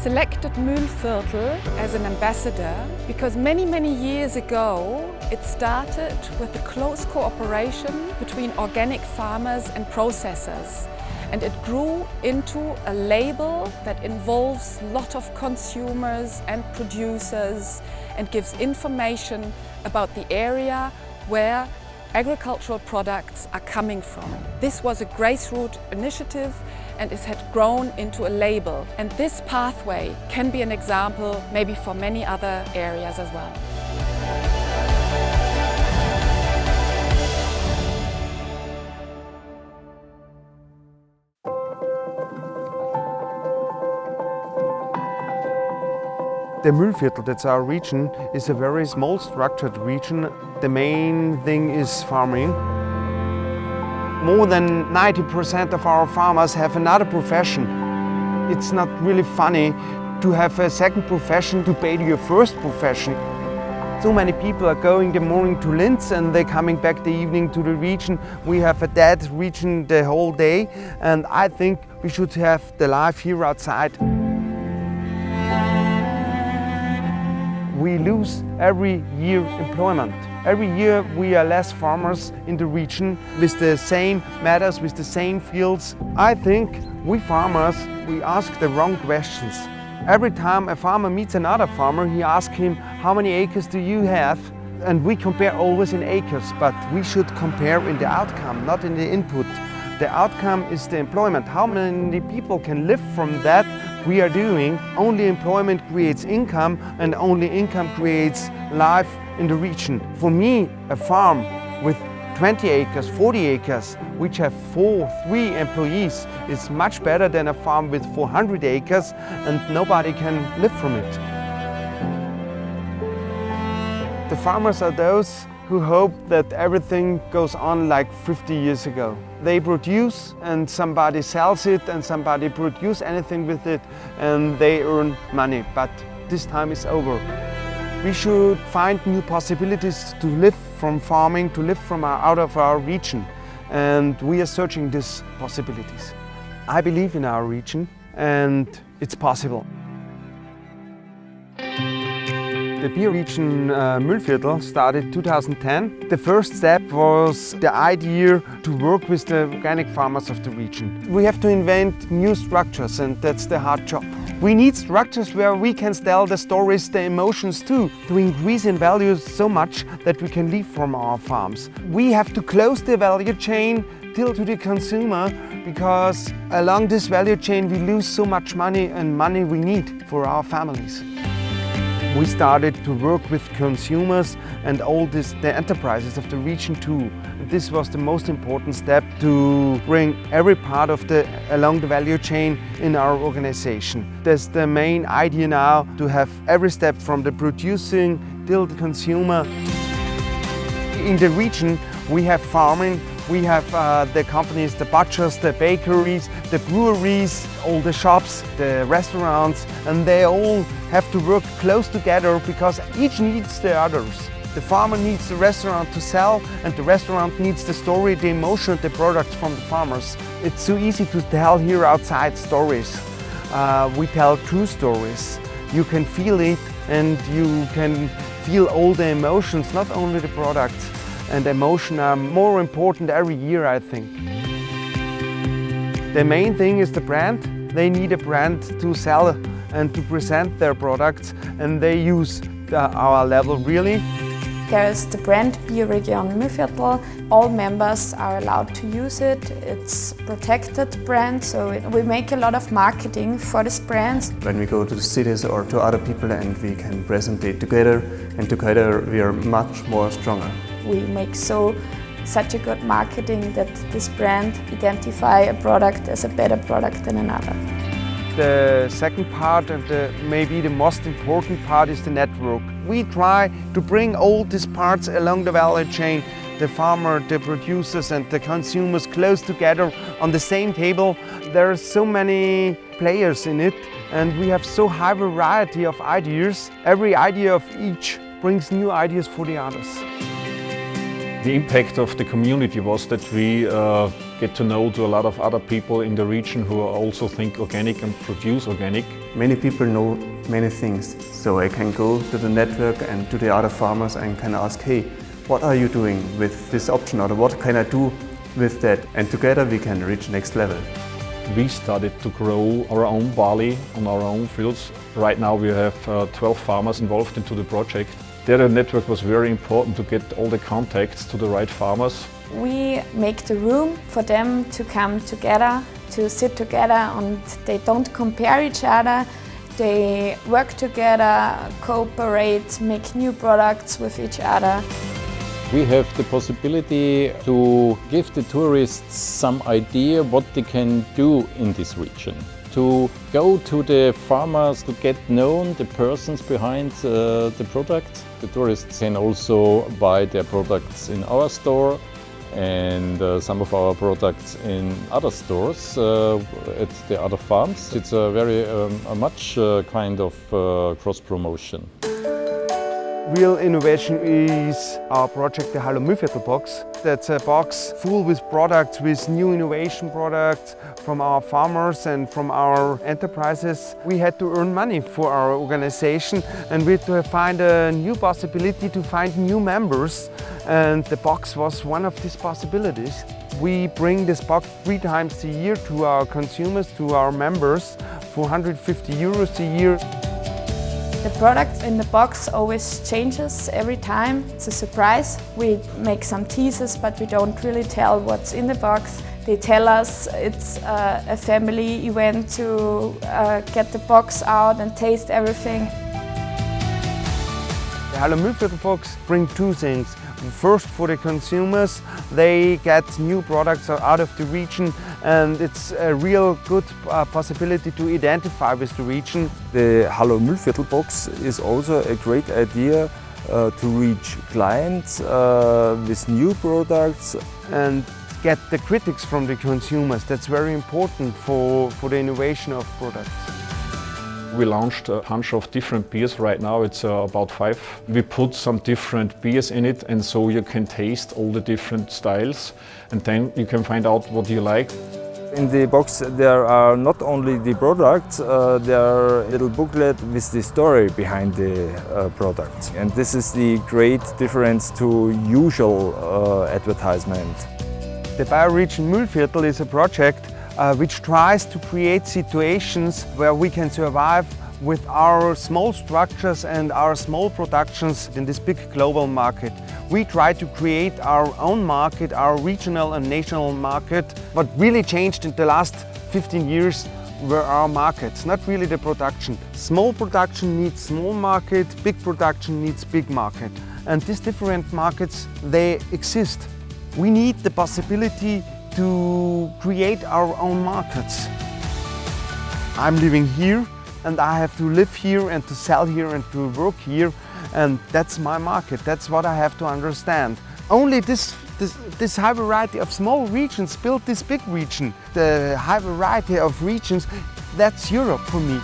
selected Muhulviertel as an ambassador because many years ago it started with a close cooperation between organic farmers and processors. And it grew into a label that involves a lot of consumers and producers and gives information about the area where agricultural products are coming from. This was a grassroots initiative and it had grown into a label. And this pathway can be an example maybe for many other areas as well. The Muhulviertel, that's our region, is a very small structured region. The main thing is farming. More than 90% of our farmers have another profession. It's not really funny to have a second profession to pay your first profession. So many people are going the morning to Linz and they're coming back the evening to the region. We have a dead region the whole day, and I think we should have the life here outside. We lose every year employment. Every year we are less farmers in the region with the same matters, with the same fields. I think we farmers, we ask the wrong questions. Every time a farmer meets another farmer, he asks him, how many acres do you have? And we compare always in acres, but we should compare in the outcome, not in the input. The outcome is the employment. How many people can live from that we are doing? Only employment creates income, and only income creates life in the region. For me, a farm with 20 acres, 40 acres, which have 3 employees, is much better than a farm with 400 acres and nobody can live from it. The farmers are those who hope that everything goes on like 50 years ago. They produce and somebody sells it and somebody produces anything with it and they earn money, but this time is over. We should find new possibilities to live from farming, to live from out of our region, and we are searching these possibilities. I believe in our region and it's possible. The БioRegion Muhulviertel started 2010. The first step was the idea to work with the organic farmers of the region. We have to invent new structures, and that's the hard job. We need structures where we can tell the stories, the emotions too, to increase in value so much that we can live from our farms. We have to close the value chain till to the consumer, because along this value chain we lose so much money and money we need for our families. We started to work with consumers and all the enterprises of the region too. This was the most important step to bring every part of along the value chain in our organization. That's the main idea now, to have every step from the producing till the consumer. In the region we have farming, we have the companies, the butchers, the bakeries, the breweries, all the shops, the restaurants, and they all have to work close together because each needs the others. The farmer needs the restaurant to sell, and the restaurant needs the story, the emotion, the products from the farmers. It's so easy to tell here outside stories. We tell true stories. You can feel it and you can feel all the emotions, not only the products. And emotion are more important every year, I think. The main thing is the brand. They need a brand to sell and to present their products, and they use our level really. There's the brand БиоРegион Muhulviertel. All members are allowed to use it. It's a protected brand, so we make a lot of marketing for this brand. When we go to the cities or to other people and we can present it together, and together we are much more stronger. We make such a good marketing that this brand identify a product as a better product than another. The second part, and maybe the most important part, is the network. We try to bring all these parts along the value chain, the farmer, the producers and the consumers close together on the same table. There are so many players in it and we have so high variety of ideas. Every idea of each brings new ideas for the others. The impact of the community was that we get to know to a lot of other people in the region who also think organic and produce organic. Many people know many things, so I can go to the network and to the other farmers and can ask, hey, what are you doing with this option, or what can I do with that? And together we can reach next level. We started to grow our own barley on our own fields. Right now we have 12 farmers involved into the project. The network was very important to get all the contacts to the right farmers. We make the room for them to come together, to sit together, and they don't compare each other. They work together, cooperate, make new products with each other. We have the possibility to give the tourists some idea what they can do in this region. To go to the farmers to get known the persons behind the product. The tourists can also buy their products in our store and some of our products in other stores at the other farms. It's a very much kind of cross-promotion. Real innovation is our project, the Hallo Muhulviertel box. That's a box full with products, with new innovation products from our farmers and from our enterprises. We had to earn money for our organization, and we had to find a new possibility to find new members, and the box was one of these possibilities. We bring this box 3 times a year to our consumers, to our members, for 150 euros a year. The product in the box always changes every time. It's a surprise. We make some teasers, but we don't really tell what's in the box. They tell us it's a family event to get the box out and taste everything. The Hallo Muhulviertel box brings 2 things. First, for the consumers, they get new products out of the region, and it's a real good possibility to identify with the region. The Hallo Muhulviertel box is also a great idea to reach clients with new products and get the critics from the consumers. That's very important for the innovation of products. We launched a bunch of different beers right now, it's about 5. We put some different beers in it, and so you can taste all the different styles, and then you can find out what you like. In the box there are not only the products, there are a little booklet with the story behind the product. And this is the great difference to usual advertisement. The BioRegion Muhulviertel is a project which tries to create situations where we can survive with our small structures and our small productions in this big global market. We try to create our own market, our regional and national market. What really changed in the last 15 years were our markets, not really the production. Small production needs small market, big production needs big market. And these different markets, they exist. We need the possibility to create our own markets. I'm living here, and I have to live here and to sell here and to work here, and that's my market. That's what I have to understand. Only this high variety of small regions built this big region. The high variety of regions, that's Europe for me.